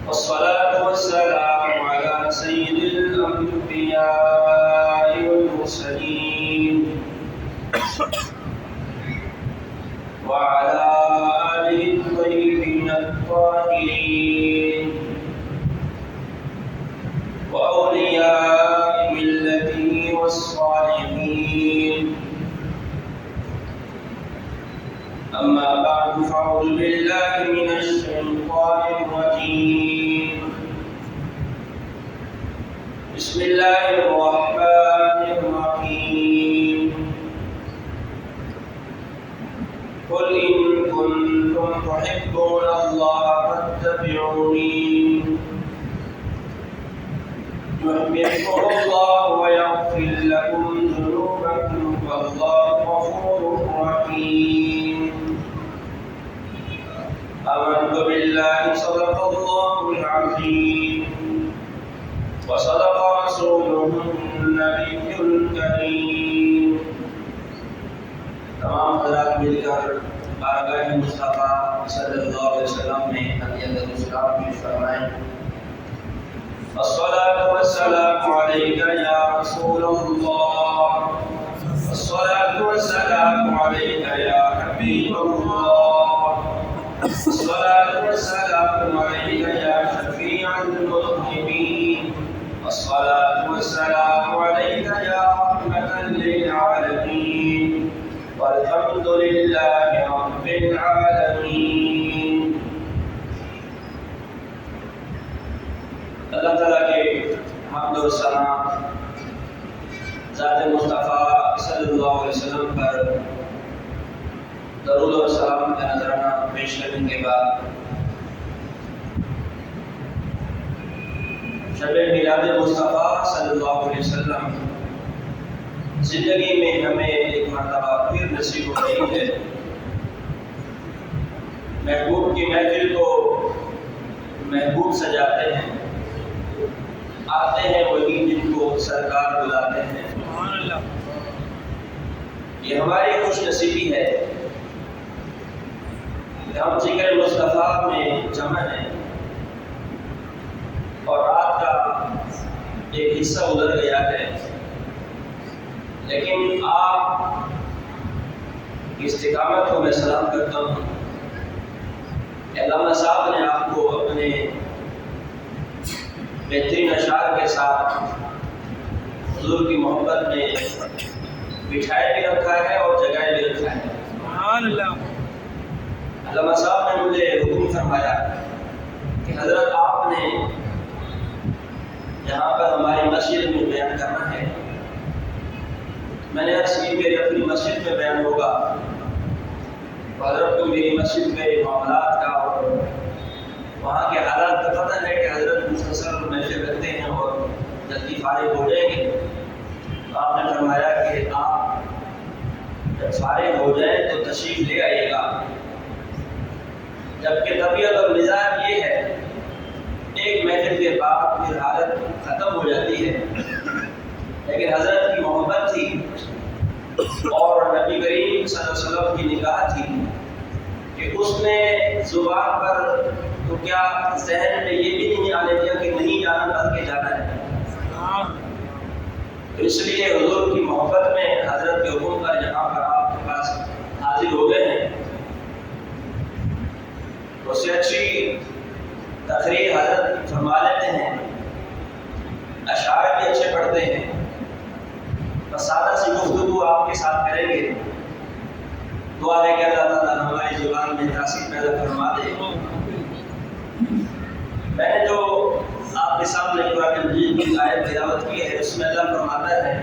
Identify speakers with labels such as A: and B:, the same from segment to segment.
A: والصلاة والسلام على سيد الأنبياء والمرسلين وعلى آله الطيبين الطاهرين وأولياء ملته والصالحين. أما بعد فأعوذ بالله من الشيطان الرجيم. بسم الله الرحمن الرحيم. قل إن كنتم تحبون الله فاتبعوني يحببكم الله ويغفر لكم ذنوبكم والله غفور رحيم. آمنت بالله صدق الله العظيم وصدق رسوله النبي الكريم. تمام حضرات مل کر بارگاہ مصطفیٰ صلی اللہ علیہ وسلم میں تحیت الاسلام پیش فرمائیں. الصلاة والسلام عليك يا رسول الله، الصلاة والسلام عليك يا حبيب الله، الصلاة والسلام عليك يا شفيع المذنبين، الصلاة والسلام عليك يا رحمة للعالمين، والحمد لله رب العالمین. اللہ تعالیٰ کے حمد و ثنا ذات مصطفیٰ صلی اللہ علیہ وسلم پر درود و سلام کا نذرانہ پیش کرنے کے بعد شب میلاد مصطفیٰ صلی اللہ علیہ وسلم زندگی میں ہمیں ایک مرتبہ پھر نصیب ہو رہی ہے. محبوب کی محفل کو محبوب سجاتے ہیں، آتے ہیں وہی جن کو سرکار بلاتے ہیں. یہ ہماری خوش نصیبی ہے کہ ہم ذکر مصطفیٰ میں جمع ہیں اور رات کا ایک حصہ گزر گیا ہے، لیکن آپ کی استقامت کو میں سلام کرتا ہوں. علامہ صاحب نے آپ کو اپنے بہترین اشعار کے ساتھ حضور کی محبت میں بٹھائے بھی رکھا ہے اور جگائے بھی رکھا ہے. سبحان اللہ. علامہ صاحب نے مجھے حکم فرمایا کہ حضرت آپ نے یہاں پر ہماری مسجد میں بیان کرنا ہے. میں نے عرض کی میری اپنی مسجد میں بیان ہوگا، حضرت کو میری مسجد میں معاملات کا اور وہاں کے حالات کا پتہ ہے کہ حضرت مختصر محفل رکھتے ہیں اور جلدی فارغ ہو جائیں گے. تو آپ نے فرمایا کہ آپ جب فارغ ہو جائیں تو تشریف لے آئیے گا. جبکہ طبیعت اور مزاج یہ ہے ایک محفل کے بعد پھر حالت ختم ہو جاتی ہے، لیکن حضرت کی محبت تھی اور نبی کریم صلی اللہ علیہ وسلم کی نگاہ تھی کہ اس نے زبان پر تو کیا ذہن میں یہ بھی نہیں آنے دیا کہ نہیں جانا بلکہ جانا ہے. تو اس لیے حضور کی محبت میں حضرت کے حکم پر یہاں پر آپ کے پاس حاضر ہو گئے ہیں. اس سے اچھی تقریر حضرت فرما لیتے ہیں، اشعار بھی اچھے پڑھتے ہیں. بس سادہ سی گفتگو آپ کے ساتھ کریں گے. دعا ہے کہ اللہ تعالیٰ ہماری زبان میں تاثیر پیدا فرما دے. میں نے جو آپ کے سامنے قرآن مجید کی آیت تلاوت کی ہے اس میں اللہ فرماتا ہے،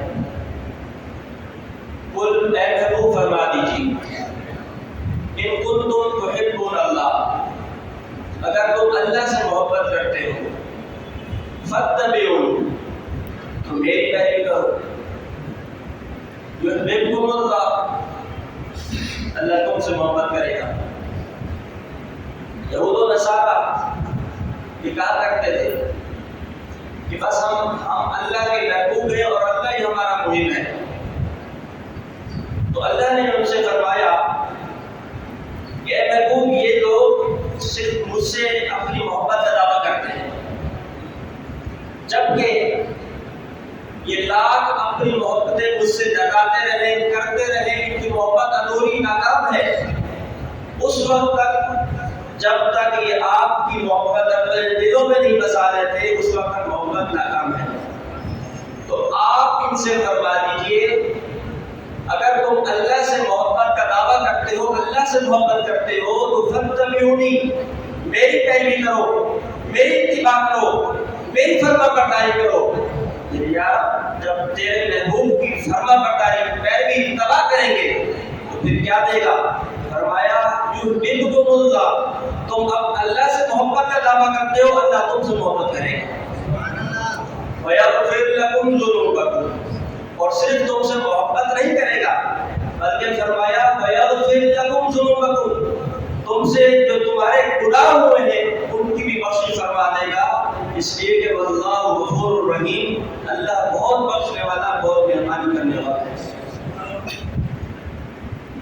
A: قل اے محبوب فرما دیجیے ان کنتم تحبون اللہ، اگر تم اللہ سے محبت کرتے ہو، فاتبعونی تو میری پیروی کرو، یحببکم اللہ اللہ تم سے محبت کرے گا. یہود و نصارہ یہ کہا کرتے تھے کہ بس ہم اللہ کے محبوب ہیں اور اللہ ہی ہمارا محب ہے. تو اللہ نے ان سے فرمایا کہ اے محبوب یہ لوگ صرف مجھ سے اپنی محبت کا دعویٰ کرتے ہیں، جبکہ یہ لاکھ اپنی محبتیں مجھ سے جگاتے رہے، کرتے رہے، ان کی محبت ادھوری ناکام ہے، اس وقت تک جب تک یہ آپ کی محبت اپنے دلوں میں نہیں بسا لیتے، اس وقت تک محبت ناکام ہے۔ تو آپ ان سے فرما دیجئے، اگر تم اللہ سے محبت کا دعویٰ کرتے ہو، اللہ سے محبت کرتے ہو، تو فاتبعونی، میری پیروی کرو، میری اتباع کرو، میری فرما برداری کرو۔ یا جب تیرے محبوب کی فرما برداری، پیروی، اتباع کریں گے تو پھر کیا دے گا؟ فرمایا یحببکم اللہ، تم اب اللہ سے محبت کا دعویٰ کرتے ہو، اللہ تم سے محبت کرے گا۔ ویغفر لکم ذنوبکم، اور صرف تم سے محبت نہیں کرے گا بلکہ فرمایا ویغفر لکم ذنوبکم، تم سے جو تمہارے گناہ ہوئے ہیں ان کی بھی بخشش فرما دے گا، اس لیے کہ واللہ غفور الرحیم، اللہ بہت بخشنے والا، بہت مہربانی کرنے والا ہے۔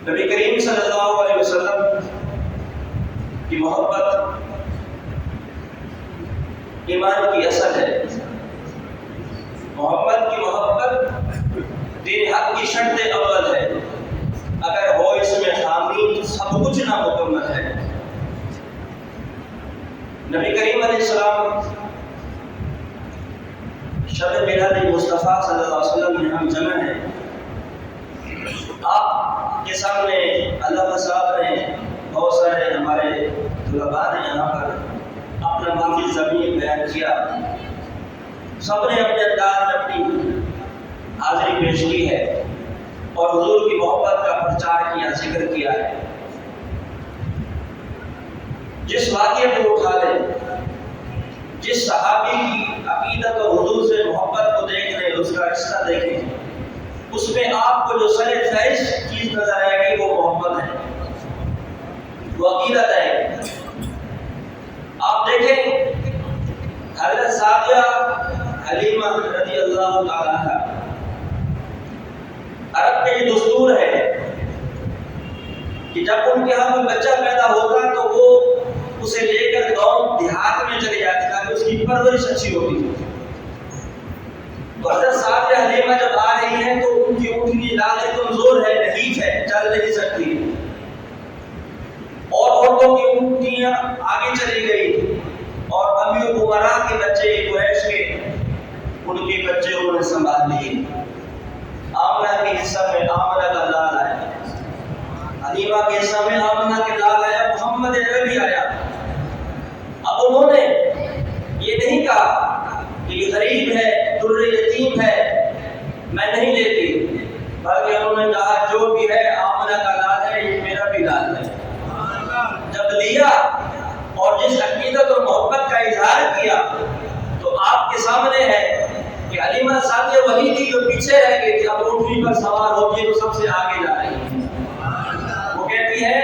A: نبی کریم صلی اللہ علیہ وسلم کی محبت ایمان کی اصل ہے۔ محبت کی محبت دین حق کی شرط اول ہے، اگر ہو اس میں خامی سب کچھ نامکمل ہے۔ نبی کریم علیہ السلام شب میلاد مصطفیٰ صلی اللہ علیہ وسلم میں ہم جمع ہیں، آپ کے سامنے علامہ صاحب نے، بہت سارے ہمارے طلباء نے یہاں پر اپنا معافی زمین بیان کیا، سب نے اپنے انداز میں اپنی حاضری پیش کی ہے اور حضور کی محبت کا پرچار کیا، ذکر کیا ہے۔ جس واقعے کو اٹھا لیں، جس صحابی کی عقیدت اور حضور سے محبت کو دیکھ لیں، اس کا رشتہ دیکھیں، اس میں آپ کو جو سر فہرست چیز نظر آئے گی وہ محبت ہے، وہ عقیدت ہے۔ آپ دیکھیں حضرت سعدیہ حلیمہ رضی اللہ تعالیٰ عنہا، عرب کا یہ دستور ہے کہ جب ان کے ہاں کوئی بچہ پیدا ہوتا تو وہ اسے لے کر گاؤں دیہات میں چلے جاتے تاکہ اس کی پرورش اچھی ہوتی۔ تو حضرت سعدیہ حلیمہ جب آ رہی ہیں تو ان کی اونٹنی ناقے کمزور ہے، نحیف ہے، چل نہیں سکتی، اور عورتوں کی اونٹنیاں آگے چلی گئی، اور امی عمرا کے بچے قریش کے، ان کے بچے انہوں نے سنبھال لیے۔ آمنہ کے حصہ میں آمنہ کا لال آیا، حلیمہ کے حصہ میں آمنہ کے لال آیا، محمد عربی آیا۔ اب انہوں نے یہ نہیں کہا کہ یہ غریب ہے، در یتیم ہے، میں نہیں لیتی، بلکہ انہوں نے کہا جو بھی ہے آمنہ کا لال ہے، یہ میرا بھی لال ہے۔ جب لیا اور جس عقیدت اور محبت کا اظہار کیا تو آپ کے سامنے ہے کہ حلیمہ سعدیہ وہی تھی جو پیچھے رہ گئی تھی، اب اونٹنی پر سوار ہوتی ہے تو سب سے آگے جا رہی ہے۔ وہ کہتی ہے،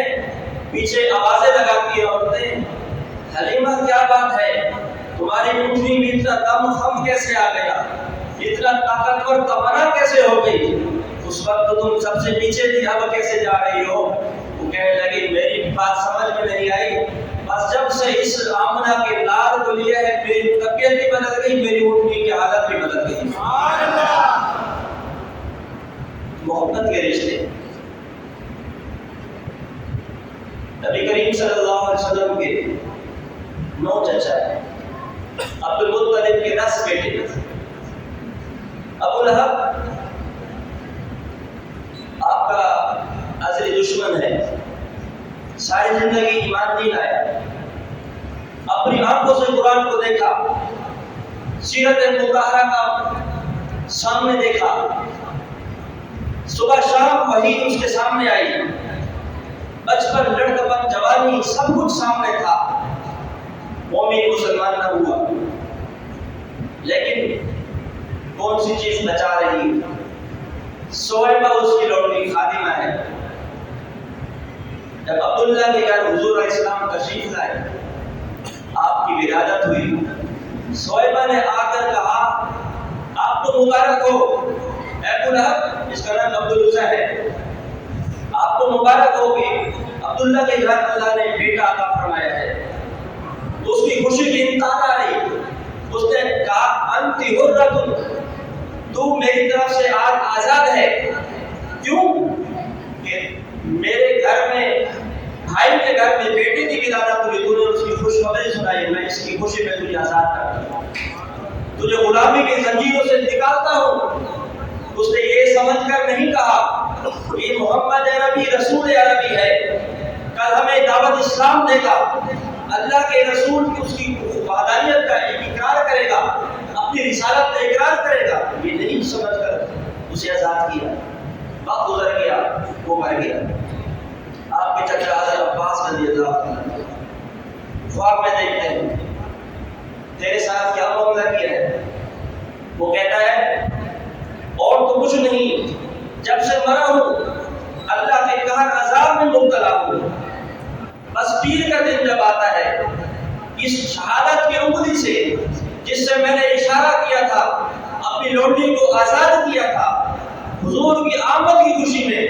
A: پیچھے آوازیں لگاتی ہے عورتیں، حلیمہ کیا بات ہے، تمہاری اونٹنی میں اتنا دم خم کیسے آ گیا، اتنا طاقتور توانا کیسے ہو گئی، اس وقت تو تم سب سے پیچھے تھی، اب کیسے جا رہی ہو؟ وہ کہنے لگی میری بات سمجھ میں نہیں آئی، بس جب سے اس آمنہ کے لال کو لیا ہے میری طبیعت بھی بدل گئی، میری اونٹنی کی حالت بھی بدل گئی۔ محبت کے رشتے، نبی کریم صلی اللہ علیہ وسلم کے 9 چچا ہیں، عبد المطلب کے 10 بیٹے، ابو لہب آپ کا ازلی دشمن ہے، ساری زندگی ایمان نہیں لایا، اپنی آنکھوں سے قرآن کو دیکھا، سیرت مطہرہ کا سامنے دیکھا، صبح شام وحی اس کے سامنے آئی، بچپن، لڑکپن، جوانی، سب کچھ سامنے تھا، مومن مسلمان نہ ہوا، لیکن کون سی چیز بچا رہی؟ سویبہ اس کی لوٹی خادمہ ہے۔ جب عبداللہ کے گھر حضور علیہ السلام تشریف لائے، آپ کی ولادت ہوئی، سویبہ نے آ کر کہا آپ کو مبارک ہو، اے ابو لہب، اس کا نام عبدالعزیٰ ہے، آپ کو مبارک ہو کہ عبداللہ کے گھر اللہ نے بیٹا عطا فرمایا ہے۔ تو اس کی خوشی کی انتہا نہیں، اس نے کہا انت میری طرف سے آج آزاد ہے. کیوں کہ میرے گھر میں بھائی کے گھر میں بیٹی کی ولادت ہوئی، تو نے اس کی خوشخبری سنائی، میں اس کی خوشی میں تجھے آزاد کرتا ہوں، تجھے غلامی کی زنجیروں سے نکالتا ہوں. اس نے یہ سمجھ کر نہیں کہا یہ محمد عربی رسول عربی ہے، کل ہمیں دعوت اسلام دے گا، اللہ کے رسول کی اس کی وحدانیت کا اقرار کرے گا، اپنی رسالت کا اقرار کرے گا. یہ نہیں سمجھ کر اسے آزاد کیا. وقت گزر گیا، وہ مر گیا. آپ کے چچا حضرت عباس رضی اللہ عنہ خواب میں دیکھتے ہیں تیرے ساتھ کیا معاملہ کیا ہے. وہ کہتا ہے اور تو کچھ نہیں، جب سے مرا ہوں اللہ کے قہر عذاب میں مبتلا ہوں. بس پیر کا دن جب آتا ہے، اس شہادت کی انگلی سے جس سے میں نے اشارہ کیا تھا، اپنی لونڈی کو آزاد کیا تھا حضور کی آمد کی خوشی میں،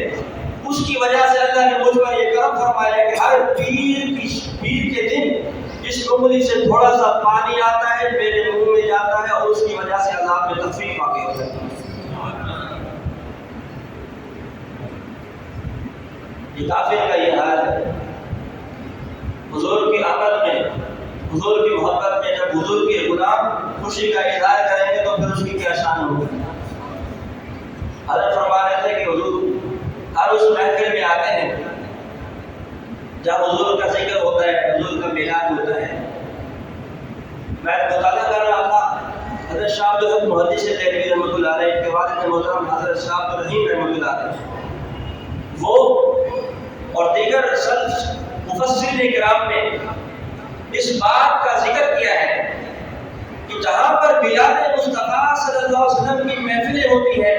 A: اس کی وجہ سے اللہ نے مجھ پر یہ کرم فرمایا کہ ہر پیر کے دن اس انگلی سے تھوڑا سا پانی آتا ہے، میرے منہ میں جاتا ہے، اور اس کی وجہ سے عذاب میں تخفیف واقع ہو جاتی ہے. یہ کافر کا یہ حال ہے. حضور کی آمد میں، حضور کی محبت میں جب حضور کے غلام خوشی کا اظہار کریں گے تو پھر اس کی کیا شان ہوگی. حضرت فرما رہے تھے کہ حضور ہر اس محفل میں آتے ہیں جب حضور کا ذکر ہوتا ہے، حضور کا میلاد ہوتا ہے. میں مطالعہ کر رہا تھا حضرت شاہ عبد الحق محدث دہلوی رحمۃ اللہ علیہ کے والد محترم حضرت شاہ عبد الرحیم رحمۃ اللہ علیہ، وہ اور دیگر سلف مفسرین کرام نے اس بات کا ذکر کیا ہے کہ جہاں پر میلاد مصطفیٰ صلی اللہ علیہ وسلم کی محفلیں ہوتی ہیں،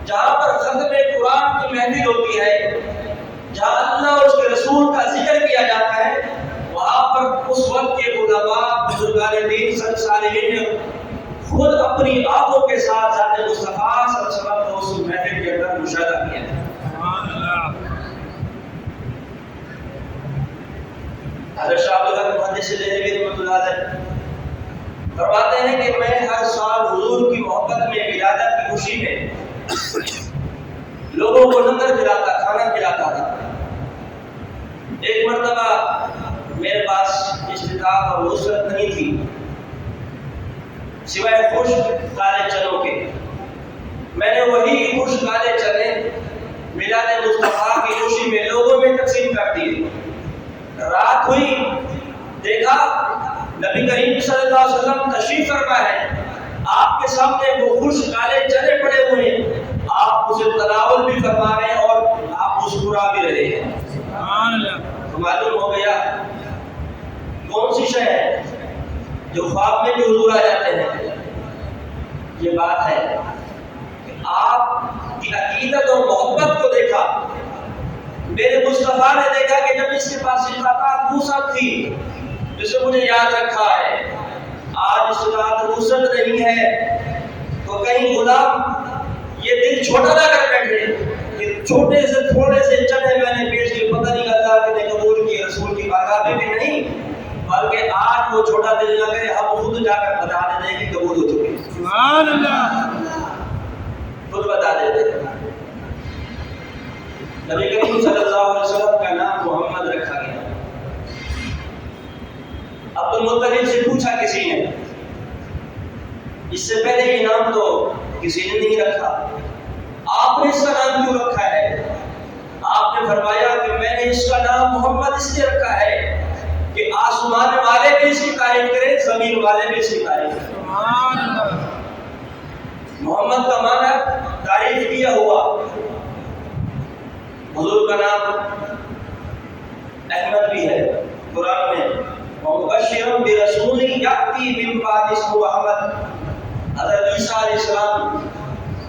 A: جہاں پر ختم قرآن کی محفل ہوتی ہے، جہاں اللہ اور اس کے رسول کا ذکر کیا جاتا ہے، وہاں پر اس وقت کے علماء، بزرگان دین، سلف صالحین نے خود اپنی آنکھوں کے ساتھ ذات مصطفیٰ صلی اللہ علیہ وسلم کو اس محفل کے اندر مشاہدہ کیا ہے. حضرت شاہ عبد الحق محدث دہلوی رحمۃ اللہ علیہ فرماتے ہیں کہ میں ہر سال حضور کی محبت میں ولادت کی خوشی میں لوگوں کو لنگر کھلاتا، کھانا کھلاتا تھا. ایک مرتبہ میرے پاس استطاعت اور وسعت نہیں تھی سوائے خشک کالے چنوں کے. میں نے وہی خشک کالے چنے میلاد مصطفیٰ کی خوشی میں لوگوں میں تقسیم کر دیے. رات ہوئی، دیکھا نبی کریم صلی اللہ علیہ وسلم تشریف فرما ہے، آپ کے سامنے وہ خشک کالے چنے پڑے ہوئے ہیں، آپ اسے تناول بھی فرما رہے ہیں اور آپ مسکرا بھی رہے ہیں. تو معلوم ہو گیا کون سی شے ہے جو خواب میں بھی حضور آ جاتے ہیں. یہ بات ہے کہ آپ کی عقیدت اور محبت کو دیکھا. میرے مصطفیٰ نے دیکھا کہ جب اس کے پاس استطاعت وسعت تھی جسے مجھے یاد رکھا ہے، آج استطاعت وسعت نہیں ہے تو کہیں غلام یہ دل چھوٹا نہ کر بیٹھے کہ چھوٹے سے تھوڑے سے چنے میں نے پیش کیے، پتہ نہیں اللہ نے قبول کیے، رسول کی بارگاہ میں بھی نہیں، بلکہ آج وہ چھوٹا دل نہ کرے، ہم خود جا کر بتا دیتے ہیں کہ قبول ہو چکے. سبحان اللہ، خود بتا دیتے ہیں. نبی کریم صلی اللہ علیہ وسلم کا نام محمد رکھا گیا. عبد المطلب سے پوچھا کسی نے، اس سے پہلے یہ نام تو کسی نے نہیں رکھا، آپ نے اس کا نام کیوں رکھا ہے؟ آپ نے فرمایا کہ میں نے اس کا نام محمد اس لیے رکھا ہے کہ آسمان والے بھی اس کی تعریف کریں، زمین والے بھی اس کی تعریف کریں. محمد کا معنی تعریف کیا ہوا. حضور کا نام احمد بھی ہے قرآن میں، وَمُبَشِّرًا بِرَسُولٍ يَأْتِي مِن بَعْدِ اسْمُهُ أَحْمَدُ. حضرت عیسیٰ علیہ السلام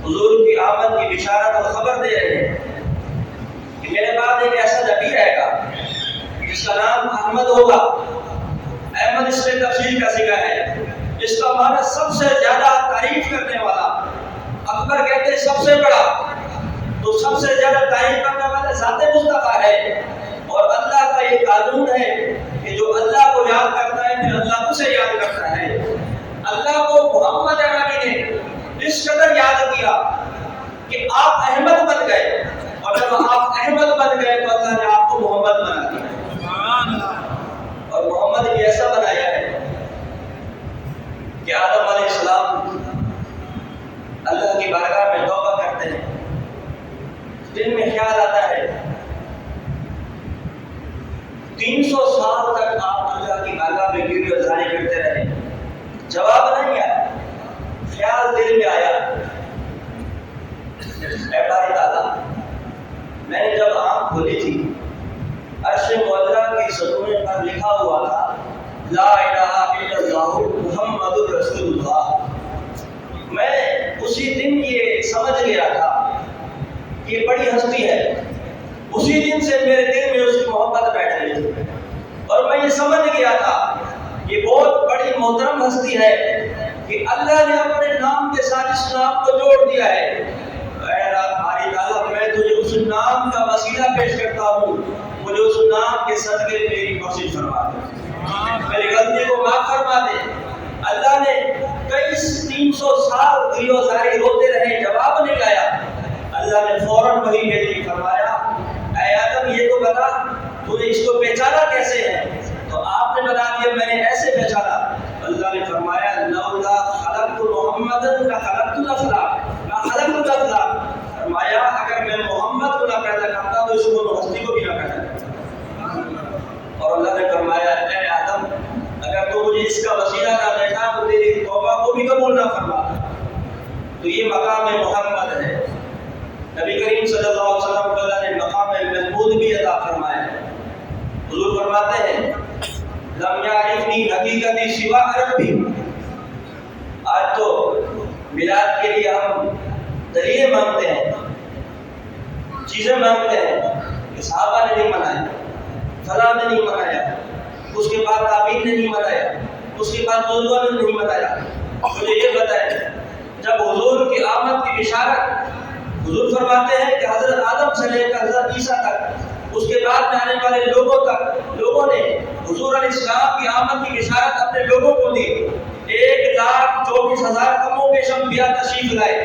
A: حضور کی آمد کی بشارت اور خبر دے رہے ہیں کہ میرے بعد ایک ایسا نبی آئے گا جس کا نام احمد ہوگا. احمد اس میں تفصیل کا ذکر ہے، اس کا معنی سب سے زیادہ تعریف کرنے والا. اکبر کہتے ہیں سب سے بڑا، تو سب سے زیادہ تعریف کرنے والا ذات مصطفیٰ ہے. اور اللہ کا یہ قانون ہے کہ جو اللہ کو یاد کرتا ہے پھر اللہ اسے یاد کرتا ہے. اللہ کو محمد عربی نے اس قدر یاد آپ احمد بن گئے، اور جب آپ احمد بن گئے تو اللہ نے آپ کو محمد بنا دیا، اور محمد بھی ایسا بنایا ہے کہ آدم علیہ السلام اللہ کی بارگاہ میں توبہ کرتے ہیں، دل میں خیال آتا ہے 300 سال تک آپ اللہ کی بارگاہ میں گریہ ازاری کرتے رہے، جواب نہیں آیا، خیال دل میں آیا، اے باری تعالیٰ میں نے جب آنکھ کھولی تھی عرش معظمہ کی ستون پر لکھا ہوا تھا لا الہ الا اللہ محمد رسول اللہ، میں اسی دن یہ سمجھ گیا تھا کہ یہ بڑی ہستی ہے، اسی دن سے میرے دل میں اس کی محبت بیٹھ گئی تھی، اور میں یہ سمجھ گیا تھا یہ بہت بڑی محترم ہستی ہے کہ اللہ نے اپنے نام کے ساتھ اس نام کو جوڑ دیا ہے۔ اے ہماری تعالیٰ میں تجھے اس نام کا وسیلہ پیش کرتا ہوں، مجھے اس نام کے صدقے میری بخشش فرما دے، میری غلطی کو معاف فرما دے۔ اللہ نے کئی 300 سال گریہ زاری روتے رہے، جواب نہیں آیا، اللہ نے فوراً وحی بھیجی، فرمایا اے آدم یہ تو بتا تو نے اس کو پہچانا کیسے ہے؟ تو آپ نے بتا دیا میں نے ایسے پہچانا۔ اللہ نے فرمایا لولا خلقت محمدا لخلقت الافلاک، فرمایا اگر میں محمد کو نہ پیدا کرتا تو اس کو ہستی کو بھی نہ پیدا کرتا۔ اور اللہ نے فرمایا اے آدم اگر تو مجھے اس کا وسیلہ نہ دیتا تو تیری توبہ کو بھی قبول نہ فرماتا۔ تو یہ مقام محمد ہے، نبی کریم صلی اللہ علیہ وسلم کو اللہ نے مقام محمود بھی عطا فرمایا ہے۔ حضور فرماتے ہیں لم یعرفنی حقیقتی سوا ربی۔ آج تو میلاد کے لیے ہم دلیلیں مانگتے ہیں، چیزیں مانگتے ہیں کہ صحابہ نے نہیں منایا، فلاں نے نہیں منایا، اس کے بعد تابعین نے نہیں منایا، اس کے بعد بزرگوں نے نہیں منایا۔ مجھے یہ بتائیں جب حضور کی آمد کی بشارت حضور فرماتے ہیں کہ حضرت آدم سے لے کر حضرت عیسیٰ تک، اس کے بعد میں آنے والے لوگوں تک، لوگوں نے حضور علیہ السلام کی آمد کی بشارت اپنے لوگوں کو دی۔ 1,24,000 کم و بیش انبیاء تشریف لائے،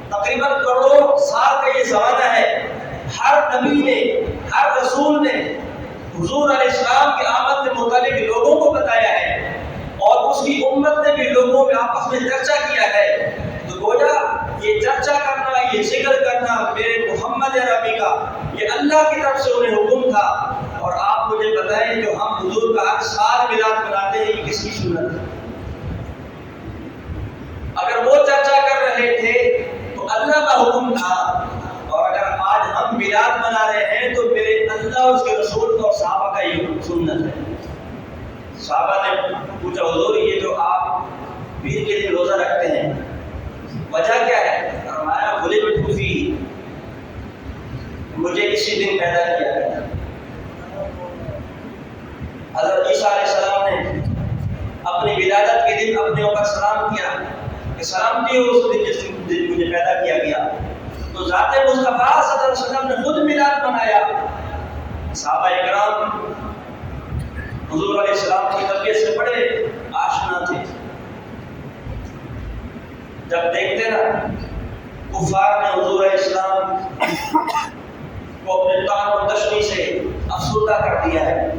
A: تقریباً کروڑوں سال کا یہ زمانہ ہے۔ ہر نبی نے، ہر رسول نے حضور علیہ السلام کی آمد کے متعلق لوگوں کو بتایا ہے، اور اس کی امت نے بھی لوگوں میں آپس میں چرچا کیا ہے۔ تو گویا یہ چرچا کرنا، یہ ذکر کرنا میرے محمد عربی کا یہ اللہ کی طرف سے انہیں حکم تھا۔ اور آپ مجھے بتائیں جو ہم حضور کا ہر سال میلاد مناتے ہیں یہ کس کی سنت ہے؟ اگر وہ چرچا کر رہے تھے تو اللہ کا حکم تھا، اور اگر آج ہم میلاد منا رہے ہیں تو میرے اللہ اور اس کے رسول اور صحابہ کا یہ سنت ہے۔ صحابہ نے پوچھا حضور یہ جو آپ پیر کے دن روزہ رکھتے ہیں وجہ کیا ہے؟ فرمایا ولدت فیہ، مجھے اسی دن پیدا کیا گیا۔ حضرت عیسیٰ علیہ السلام نے اپنی ولادت کے دن اپنے اوپر سلام کیا کہ سلامتی ہو اس دن جس دن مجھے پیدا کیا گیا۔ تو ذات مصطفیٰ صلی اللہ علیہ وسلم نے خود میلاد منایا۔ صحابہ اکرام حضور علیہ السلام کی طبیعت سے بڑے آشنا تھے، جب دیکھتے نا کفار نے حضور علیہ السلام کو اپنے طعن و تشنیع سے افسردہ کر دیا ہے،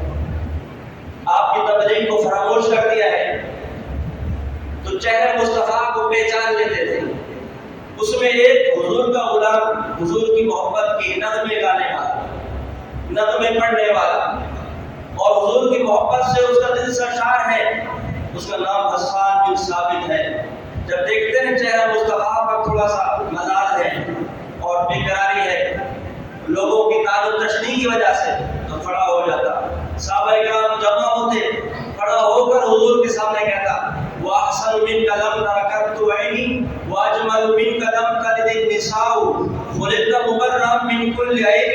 A: آپ کی تبلیغ کو فراموش کر دیا ہے، تو چہرے مصطفیٰ کو پہچان لیتے تھے۔ اس میں ایک حضور کا غلام، حضور کی محبت کی نظمیں گانے والا، نظمیں پڑھنے والا، اور حضور کی محبت سے اس کا دل سرشار ہے، اس کا نام حسان بن ثابت ہے۔ جب دیکھتے ہیں چہرہ مصطفیٰ پر تھوڑا سا ملال ہے اور بے قراری ہے لوگوں کی طعن و تشنیع کی وجہ سے، تو کھڑا ہو جاتا۔ صحابہ کرام جمع ہوتے، کھڑا ہو کر حضور کے سامنے کہتا وَأَحْسَنُ مِنْكَ لَمْ تَرَكَتْتُ عَيْنِي وَأَجْمَلُ مِنْكَ لَمْ تَلِدِ النِّسَاءُ خُلِقْتَ مُبَرَّأً مِنْ كُلِّ عَيْبٍ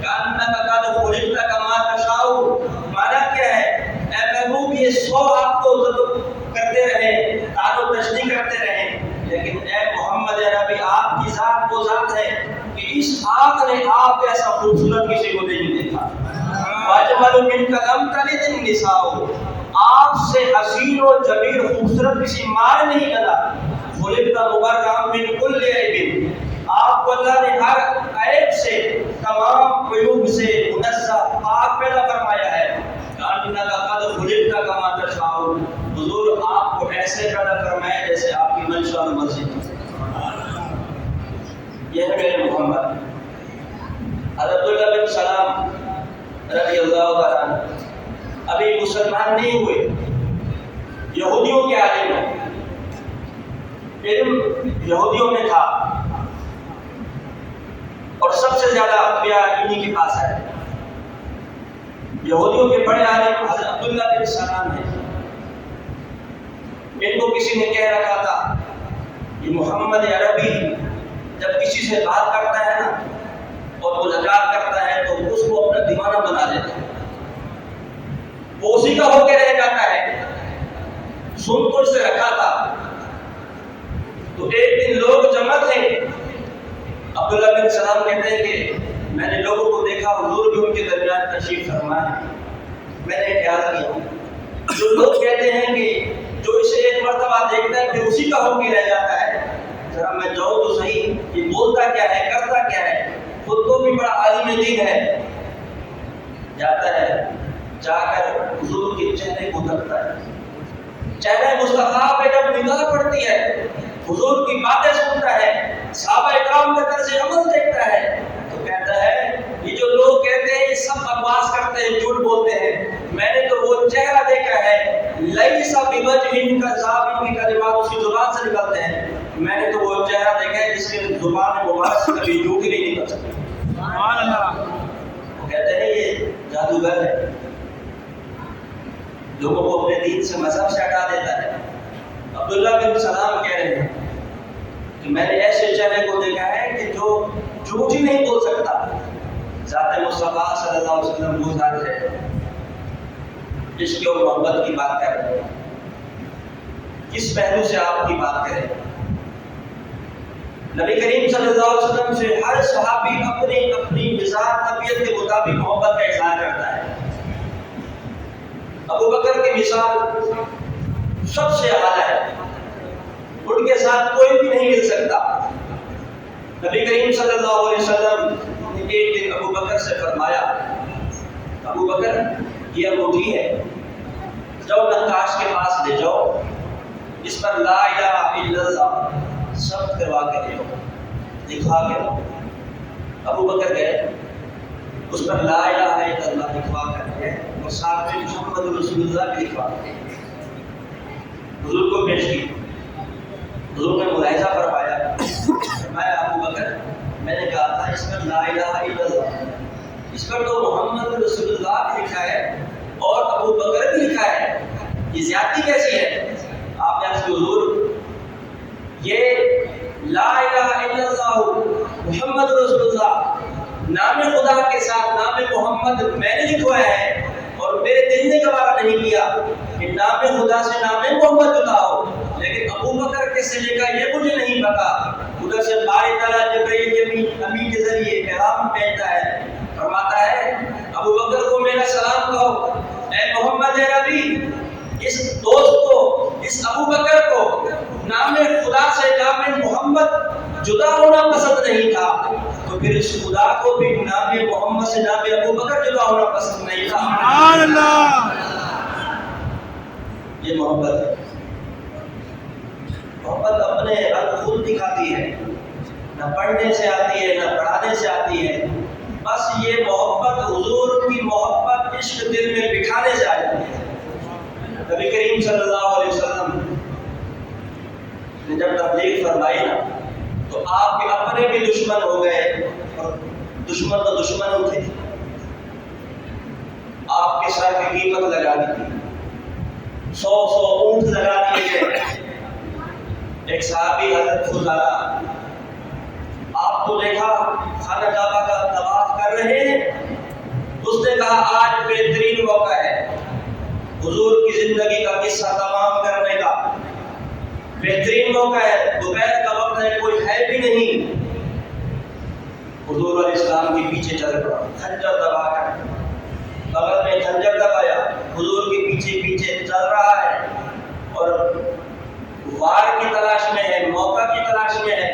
A: كَأَنَّكَ قَدْ خُلِقْتَ كَمَا تَشَاءُ۔ معنی کیا ہے؟ اے محبوب یہ 100 آپ کو کرتے رہے، طعن و تشنیع کرتے رہے، لیکن اے محمد عربی آپ کی ذات وہ ذات ہے کہ اس آنکھ نے آپ ایسا خوبصورت کسی کو نہیں دیکھا۔ وَأَجْمَلُ مِنْكَ لَمْ تَلِدِ النِّسَاءُ، آپ سے حسین و جمیل خوبصورت کسی ماں نے نہیں بنا۔ خُلِقْتَ مُبَرَّأً مِنْ كُلِّ عَیْبٍ، آپ کو اللہ نے ہر عیب سے، تمام عیوب سے منزہ پاک پیدا فرمایا ہے۔ انک قد خلقت کما تشاء، حضور آپ کو ایسے پیدا فرمایا جیسے آپ کی منشاء اور مرضی ہے۔ یہ ہے میرے محمد۔ حضرت عبداللہ بن سلام رضی اللہ تعالیٰ عنہ ابھی مسلمان نہیں ہوئے، یہودیوں کے عالم ہیں، علم یہودیوں میں تھا اور سب سے زیادہ انبیاء انہی کے پاس ہے۔ یہودیوں کے بڑے عالم حضرت عبداللہ بن سلام ہیں۔ ان کو کسی نے کہہ رکھا تھا کہ محمد عربی جب کسی سے بات کرتا ہے نا اور ملاقات کرتا ہے تو اس کو اپنا دیوانہ بنا دیتا ہے، وہ اسی کا ہو کے رہ جاتا ہے۔ سن تو اسے رکھا تھا، تو ایک دن لوگ جمع تھے، عبداللہ بن سلام کہتے ہیں کہ میں نے لوگوں کو دیکھا حضور بھی ان کے درمیان تشریف فرما ہے، میں نے خیال کیا جو لوگ کہتے ہیں کہ جو اسے ایک مرتبہ دیکھتا ہے پھر اسی کا ہو کے رہ جاتا ہے، ذرا میں جاؤں تو صحیح یہ بولتا کیا ہے کرتا کیا ہے، خود کو بھی بڑا عالم دین ہے۔ جاتا ہے، جا کر حضور کے چہرے کو دیکھتا ہے، چہرے مصطفیٰ پہ جب نگاہ پڑتی ہے، حضور کی باتیں سنتا ہے، صحابہ اکرام کا طرز عمل دیکھتا ہے، تو کہتا ہے یہ جو لوگ کہتے ہیں یہ سب بکواس کرتے ہیں، جھوٹ بولتے ہیں، میں نے تو وہ چہرہ دیکھا ہے، لیس بوجہ کذاب کی کلمات اس کی زبان سے نکلتے ہیں، میں نے تو وہ چہرہ دیکھا ہے جس کے زبان مبارک سے کبھی جھوٹ ہی نہیں نکل سکتا۔ سبحان اللہ۔ وہ کہتے ہیں یہ جادوگر ہے، لوگوں کو اپنے دین سے مذہب سے ہٹا دیتا ہے۔ عبداللہ بن سلام کہہ رہے ہیں کہ میں نے ایسے چہرے کو دیکھا ہے کہ جو جھوٹ ہی نہیں بول سکتا۔ ذات مصطفیٰ صلی اللہ علیہ وسلم وہ ذات ہے عشق اور محبت کی بات کر رہے ہیں، کس پہلو سے آپ کی بات کریں؟ نبی کریم صلی اللہ علیہ وسلم سے ہر صحابی اپنی اپنی مزاج طبیعت کے مطابق محبت کا اظہار کرتا ہے۔ ابو بکر کی مثال سب سے اعلیٰ ہے، ان کے ساتھ کوئی بھی نہیں مل سکتا۔ نبی کریم صلی اللہ علیہ وسلم نے ایک دن ابو بکر سے فرمایا، ابو بکر یہ انگوٹھی ہے، جاؤ نقاش کے پاس لے جاؤ، اس پر لا الہ الا اللہ سب کروا کے لے آؤ، لکھوا کے لاؤ۔ ابو بکر گئے، اس پر لا الہ الا اللہ لکھوا کر گئے اور ساتھ میں محمد رسول اللہ بھی لکھوا کے حضور کو پیش کی۔ حضور نے ملاحظہ فرمایا، فرمایا ابو بکر میں نے کہا تھا اس پر لا الہ الا اللہ، اس پر تو محمد رسول اللہ لکھا ہے اور ابو بکر بھی لکھا ہے، یہ زیادتی کیسی ہے؟ آپ نے عرض کی حضور یہ لا الہ الا اللہ محمد رسول اللہ نام خدا کے ساتھ نام محمد میں نے لکھوایا ہے اور میرے دل نے گوارا نہیں کیا کہ نام خدا سے نام محمد جدا ہو، لیکن ابو بکر کیسے لکھا یہ مجھے نہیں پتا۔ ادھر سے باری تعالیٰ جبرائیل امین کے ذریعے پیغام بھیجتا ہے، فرماتا ہے ابو بکر کو میرا سلام کہو، اے محمد عربی اس دوست کو، اس ابو بکر کو نام خدا سے نام محمد جدا ہونا پسند نہیں تھا، تو پھر اس خدا کو بھی نام محمد سے نام ابو بکر جدا ہونا پسند نہیں تھا۔ سبحان اللہ۔ یہ محبت ہے، محبت اپنے رنگ خود دکھاتی ہے، نہ پڑھنے سے آتی ہے نہ پڑھانے سے آتی ہے، بس یہ محبت حضور کی محبت عشق دل میں بٹھانے سے آتی ہے۔ نبی کریم صلی اللہ علیہ وسلم نے جب تبلیغ فرمائی نا تو آپ کے اپنے بھی دشمن ہو گئے اور دشمن تو دشمن تھے، آپ کے سر کی قیمت لگا دی، 100 اونٹ لگا دیے گئے۔ ایک صحابی حضرت فضالہ آپ کو دیکھا خانہ کعبہ کا طواف کر رہے ہیں، اس نے کہا آج بہترین موقع ہے حضور کی زندگی کا قصہ تمام کرنے کا، بہترین موقع ہے، دوپہر کا وقت ہے، کوئی ہے بھی نہیں۔ حضور علیہ السلام کے پیچھے چل پڑا، خنجر دبا کر، بغل میں خنجر دبایا، حضور کے پیچھے پیچھے چل رہا ہے اور وار کی تلاش میں ہے، موقع کی تلاش میں ہے۔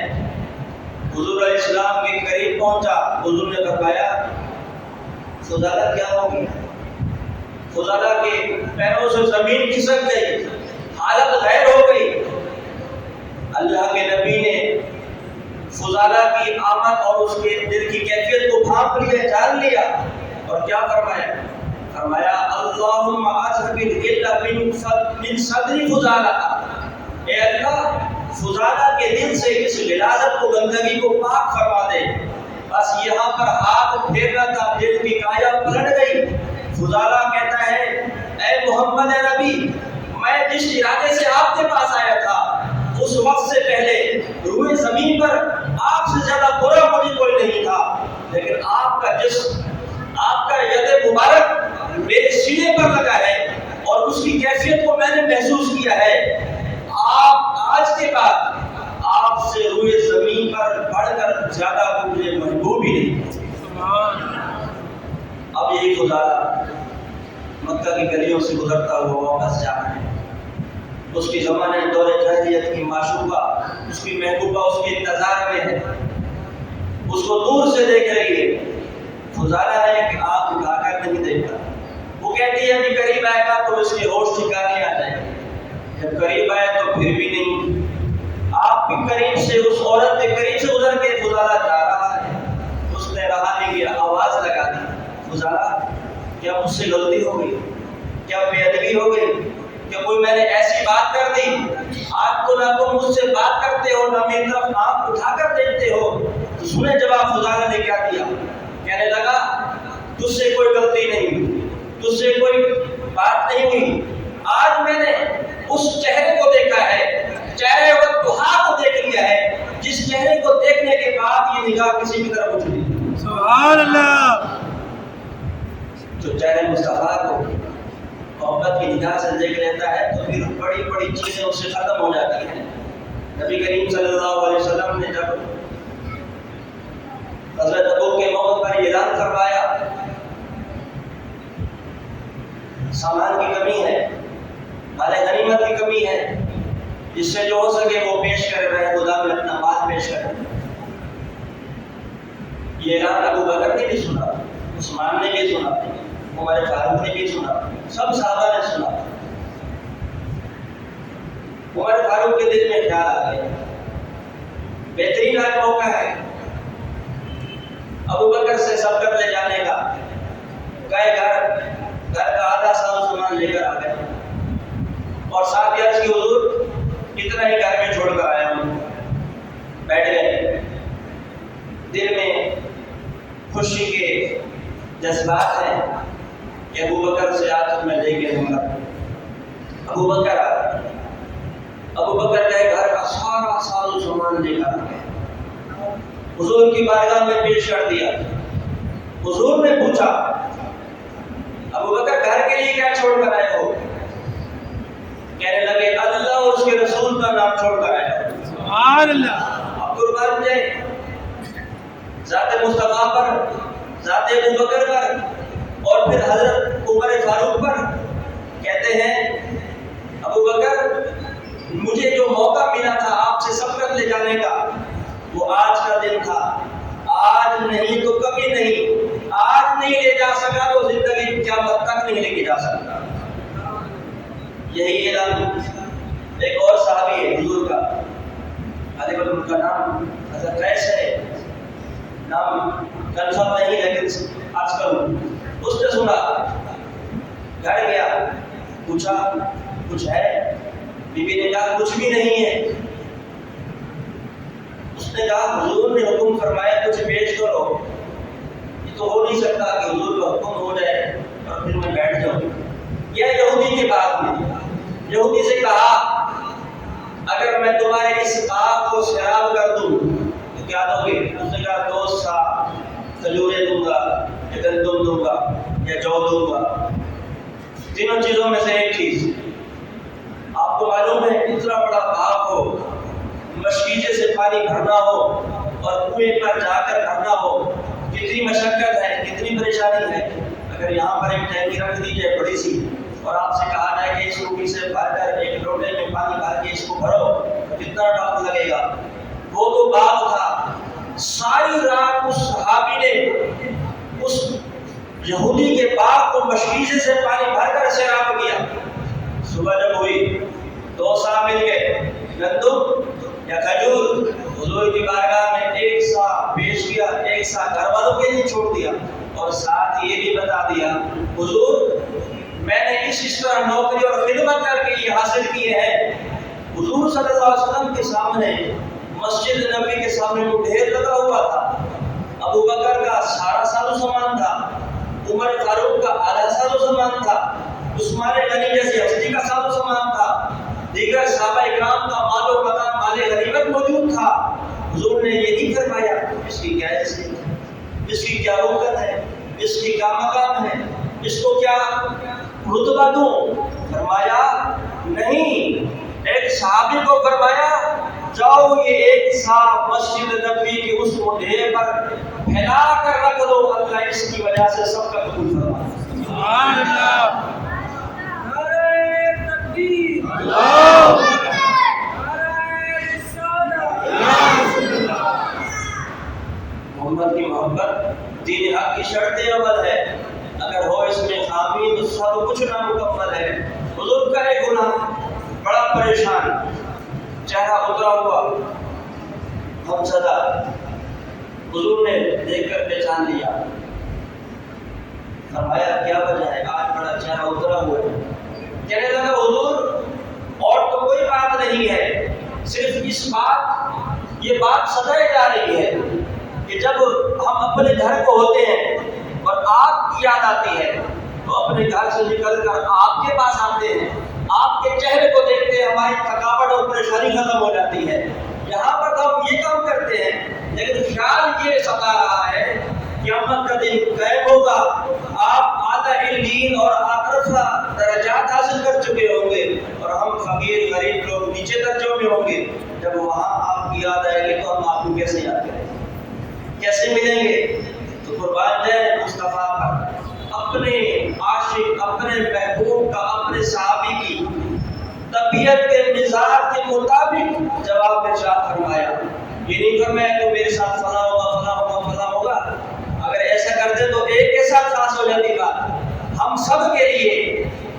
A: حضور علیہ السلام کے قریب پہنچا، حضور نے فرمایا فضالہ کیا ہو گیا؟ فضالہ کے پیروں سے زمین کھسک گئی، حالت غیر ہو گئی۔ اللہ کے نبی نے فضالہ کی آمد اور اس کے دل کی کیفیت کو بھانپ لیا، جان لیا، اور کیا فرمایا؟ فرمایا اللہم اذھب الغل من صدر فضالہ، اے اللہ فضالہ کے دل سے اس غلاظت کو، گندگی کو پاک فرما دے۔ بس یہاں پر ہاتھ پھیرنا تھا، دل کی کایا پلٹ گئی۔ فضالہ کہتا ہے اے محمد نبی، میں جس ارادے سے آپ کے پاس آیا تھا اس وقت سے پہلے روئے زمین پر آپ سے زیادہ برا مجھے کوئی نہیں تھا، لیکن آپ کا جسم، آپ کا ید مبارک میرے سینے پر لگا ہے اور اس کی کیفیت کو میں نے محسوس کیا ہے۔ آپ آج کے بعد آپ سے روئے زمین پر بڑھ کر زیادہ مجھے محبوب ہی نہیں۔ اب یہی فضالہ مکہ کی گلیوں سے گزرتا ہوا واپس جا رہا ہے۔ اس کی زمانے دور جاہلیت کی معشوقہ، اس کی محبوبہ اس کے انتظار میں ہے، اس کو دور سے دیکھ رہی ہے۔ فضالہ ہے کہ آپ اٹھا کر نہیں دیکھتا، وہ کہتی ہے ابھی قریب آئے گا تو اس کے ہوش ٹھکانے آ جائیں گے، جب قریب آئے تو پھر بھی نہیں۔ آپ کے قریب سے، اس عورت کے قریب سے گزر کے فضالہ جا رہا ہے، اس نے رہا نہیں کیا، آواز لگا دی فضالہ کیا مجھ سے غلطی ہو گئی؟ کیا بے ادبی ہو گئی؟ کہ کوئی میں نے ایسی بات کر دی؟ آج تو نہ تم مجھ سے بات کرتے ہو، نہ میری طرف آنکھ اٹھا کر دیکھتے ہو۔ تو سنیں جواب فضالہ نے کیا دیا، کہنے لگا تجھ سے کوئی غلطی نہیں ہوئی، تجھ سے کوئی بات نہیں ہوئی، آج میں نے اس چہرے کو دیکھا ہے، چہرے والضحیٰ کو دیکھ لیا ہے، جس چہرے کو دیکھنے کے بعد یہ نگاہ کسی کی طرف اٹھ گئی۔
B: سبحان اللہ۔
A: جو چہرے مصطفیٰ کو محبت کی نگاہ سے دیکھ لیتا ہے تو پھر بڑی بڑی چیزیں اس سے ختم ہو جاتی ہیں۔ نبی کریم صلی اللہ علیہ وسلم نے جب حضرت تبوک کے موقع پر اعلان فرمایا سامان کی کمی ہے، مال غنیمت کی کمی ہے، جس سے جو ہو سکے وہ پیش کرے، رہے خدا میں اپنا مال پیش کرے، یہ اعلان ابو بکر نے بھی سنا، عثمان نے بھی سنا، عمر فاروق نے بھی سنا، سب صحابہ نے سنا۔ عمر فاروق کے دل میں خیال آ گیا بہترین آج موقع ہے ابو بکر سے سبقت لے جانے کا۔ گئے گھر کا آدھا سامان لے کر آ گئے اور ساتھ عرض کی حضور اتنا ہی گھر میں چھوڑ کر آیا ہوں۔ بیٹھ گئے، دل میں خوشی کے جذبات ہیں کہ ابو بکر سے آج میں لے کے ہوں گا۔ ابو بکر گئے، گھر کا سارا ساز و سامان لے کر آ گئے، حضور کی بارگاہ میں پیش کر دیا۔ حضور نے پوچھا ابو بکر گھر کے لیے کیا چھوڑ کر آئے ہو؟ کہنے لگے اللہ اور اس کے رسول کا نام چھوڑ کر آئے ہو۔
B: سبحان اللہ۔
A: اب قربان جائے ذات مصطفیٰ پر، ذات ابو بکر پر اور پھر حضرت عمر فاروق پر کہتے ہیں ابو بکر مجھے جو موقع ملا تھا آپ سے سبقت لے جانے کا وہ آج کا دن تھا، آج نہیں تو کبھی نہیں، آج نہیں لے جا سکا تو زندگی قیامت تک نہیں لے کے جا سکتا۔ یہی اعلان ایک اور صحابی ہے حضور کا، غالباً ان کا نام حضرت قیس ہے، نام کنفرم نہیں لیکن آج کل اس نے سنا، گھر گیا، پوچھا کچھ ہے؟ بی بی نے کہا کچھ بھی نہیں ہے۔ اس نے کہا حضور نے حکم فرمایا کچھ پیش کرو، یہ تو ہو نہیں سکتا کہ حضور کا حکم ہو جائے اور پھر میں بیٹھ جاؤں۔ یہ یہودی کی بات میں یہودی سے کہا اگر میں تمہارے اس باغ کو سیراب کر دوں تو کیا دو گے؟ اس نے کہا 2 سا کھجوریں دوں گا یا گندم دوں گا یا جو دوں گا، تینوں چیزوں میں سے ایک چیز۔ آپ کو معلوم ہے اتنا بڑا باغ ہو، مشکیزے سے پانی بھرنا ہو اور کنویں پر جا کر بھرنا ہو، کتنی مشقت ہے، کتنی پریشانی ہے۔ اگر یہاں پر ایک ٹینکی رکھ دی جائے بڑی سی اور آپ سے کہا جائے کہ اس روٹی سے بھر کر ایک لوٹے میں پانی بھر کے اس کو بھرو تو کتنا وقت لگے گا؟ وہ تو باغ تھا ساری رات اس صحابی نے اس یہودی کے باغ کو مشکیزے سے پانی بھر کر سیراب کیا. صبح جب ہوئی 2 سا مل گئے، گندم یا کھجور. حضور کی بارگاہ میں 1 سا پیش کیا، 1 سا گھر والوں کے لیے چھوڑ دیا، اور ساتھ یہ بھی بتا دیا حضور میں نے اس طرح نوکری اور خدمت کر کے یہ حاصل کیے ہیں. حضور صلی اللہ علیہ وسلم کے سامنے مسجد نبی کے سامنے وہ ڈھیر لگا ہوا تھا. ابو بکر کا سارا ساز و سامان تھا، عمر فاروق کا آدھا ساز و سامان تھا، عثمان غنی جیسی ہستی کا ساز و سامان تھا، دیگر صحابہ اکرام کا مال و متا مال غنیمت موجود تھا. حضور نے یہ نہیں فرمایا اس کی کیا حیثیت ہے، اس کی کیا وقت ہے، اس کی کیا مقام ہے، اس کو کیا رتبہ دوں. فرمایا نہیں، ایک صحابی کو فرمایا جاؤ یہ 1 سا مسجد نبی کے اس مڈھے پر پھیلا کر رکھ دو، اللہ اس کی وجہ سے سب کا قبول فرمائے.
B: سبحان اللہ.
C: نعرہ تکبیر،
B: اللہ
C: نعرہ رسالت.
A: محمد کی محبت دین حق کی شرط عمل ہے، اگر ہو اس میں خامی تو سب کچھ نامکمل ہے. حضور کا ایک گناہ، بڑا پریشان، چہرہ اترا ہوا، ہم صدا. حضور نے دیکھ کر پہچان لیا، فرمایا کیا وجہ ہے آج بڑا چہرہ اترا ہوا ہے. کہنے لگا حضور اور تو کوئی بات نہیں ہے، صرف یہ بات سدائی جا رہی ہے کہ جب ہم اپنے گھر کو ہوتے ہیں اور آپ کی یاد آتی ہے تو اپنے گھر سے نکل کر آپ کے پاس آتے ہیں، آپ کے چہرے کو دیکھتے ہیں، ہماری تھکاوٹ اور پریشانی ختم ہو جاتی ہے. یہاں پر تو ہم یہ کام کرتے ہیں، لیکن خیال یہ ستا رہا ہے قیامت کا دن قائم ہوگا، آپ اعلیٰ علین اور عارفہ درجات حاصل کر چکے ہوں گے اور ہم فقیر غریب لوگ نیچے درجوں میں ہوں گے. جب وہاں آپ کی یاد آئے گی تو ہم آپ کو کیسے یاد کریں گے، کیسے ملیں گے؟ تو قربان جائے مصطفیٰ پر، اپنے عاشق، اپنے محبوب کا، اپنے صحابی کی طبیعت کے مزاج کے مطابق جواب میں ارشاد فرمایا. یہ نہیں فرمایا تو میرے ساتھ فلاں ہوگا فلاں ہوگا فلاں ہوگا. اگر ایسا کرتے تو ایک کے ساتھ خاص ہو جاتی بات. ہم سب کے لیے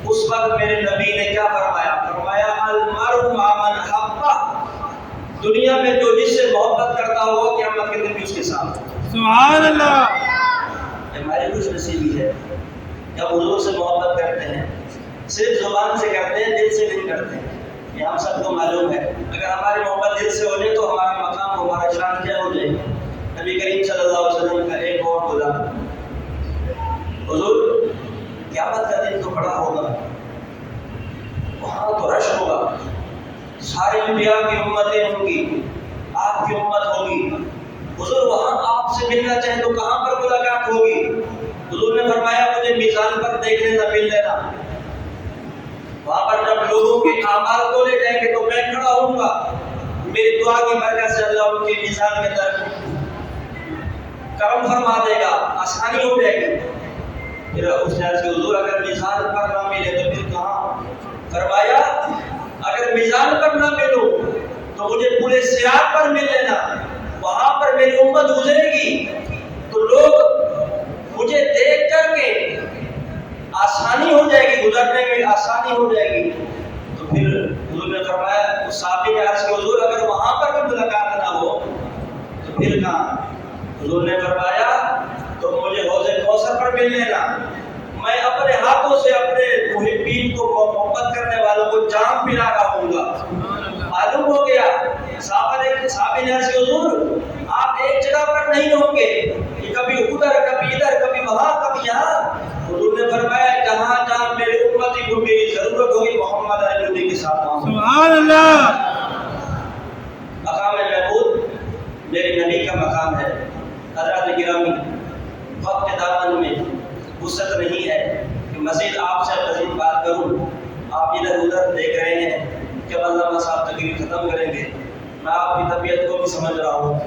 A: اس وقت میرے نبی نے کیا فرمایا؟ فرمایا المرء مع من احبہ، دنیا میں جو جس سے محبت کرتا ہوگا قیامت کے دن بھی اس کے ساتھ.
B: سبحان اللہ.
A: ہماری خوش نصیبی ہے جب حضور سے محبت کرتے ہیں، صرف زبان سے کرتے ہیں، دل سے نہیں کرتے ہیں. یہ ہم سب کو معلوم ہے. اگر ہماری محبت دل سے ہو جائے تو ہمارا مقام، ہمارا شان کیا ہو جائے. نبی کریم صلی اللہ علیہ وسلم کا ایک اور خدا، حضور قیامت کا دن تو بڑا ہوگا، وہاں تو رش ہوگا، سارے انبیاء کی امتیں ہوں گی، آپ کی امت ہوگی. حضور وہاں آپ سے ملنا چاہے تو کہاں پر ملاقات ہوگی؟ حضور نے فرمایا مجھے میزان پر دیکھ لینا، مل لینا. وہاں پر جب لوگوں کے اعمال کو لے جائیں گے تو میں کھڑا ہوں گا، میری دعا کی برکت سے اللہ ان کے میزان کے اندر کرم فرما دے گا، آسانی ہو جائے گی. پھر اس نے عرض کیا حضور اگر میزان پر نہ ملے تو پھر کہاں؟ فرمایا اگر میزان پر نہ ملو تو مجھے پورے صراط پر مل لینا، وہاں پر میری امت گزرے گی تو لوگ مجھے دیکھ کر کے آسانی ہو جائے گی، گزرنے میں آسانی ہو جائے گی. تو پھر حضور نے فرمایا، اس صحابی نے عرض کیا حضور اگر وہاں پر بھی ملاقات نہ ہو تو پھر کہاں؟ حضور نے فرمایا تو مجھے حوض کوثر پر مل لینا، میں اپنے ہاتھوں سے اپنے محبین کو، محبت کرنے والوں کو جام پلا رہا ہوں گا. معلوم ہو گیا صحابی نے عرض کیا حضور آپ ایک جگہ پر نہیں ہوں گے، یہ کبھی ادھر کبھی ادھر کبھی وہاں کبھی یہاں. حضور نے فرمایا جہاں جہاں میری امتی کو میری ضرورت ہوگی محمد علی کے ساتھ آؤں.
B: سبحان اللہ.
A: مقام محمود میرے نبی کا مقام ہے. حضرات گرامی، وقت کے دامن میں وسعت نہیں ہے کہ مزید آپ سے مزید بات کروں. آپ ادھر ادھر دیکھ رہے ہیں کہ علامہ صاحب تقریر ختم کریں گے. میں آپ کی طبیعت کو بھی سمجھ رہا ہوں،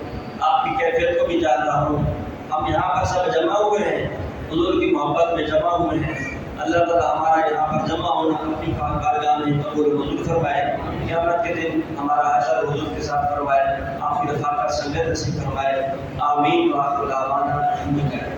A: آپ کی کیفیت کو بھی جان رہا ہوں. ہم یہاں پر سب جمع ہوئے ہیں، حضور کی محبت میں جمع ہوئے ہیں. اللہ تعالیٰ ہمارا یہاں پر جمع ہونا اپنی بارگاہ میں قبول منظور فرمائے. قیامت کے دن ہمارا حشر حضور کے ساتھ فرمائے. آپ کی رفاقت سمجھ نصیب فرمائے. آمین. وآخر دعوانا الحمدللہ.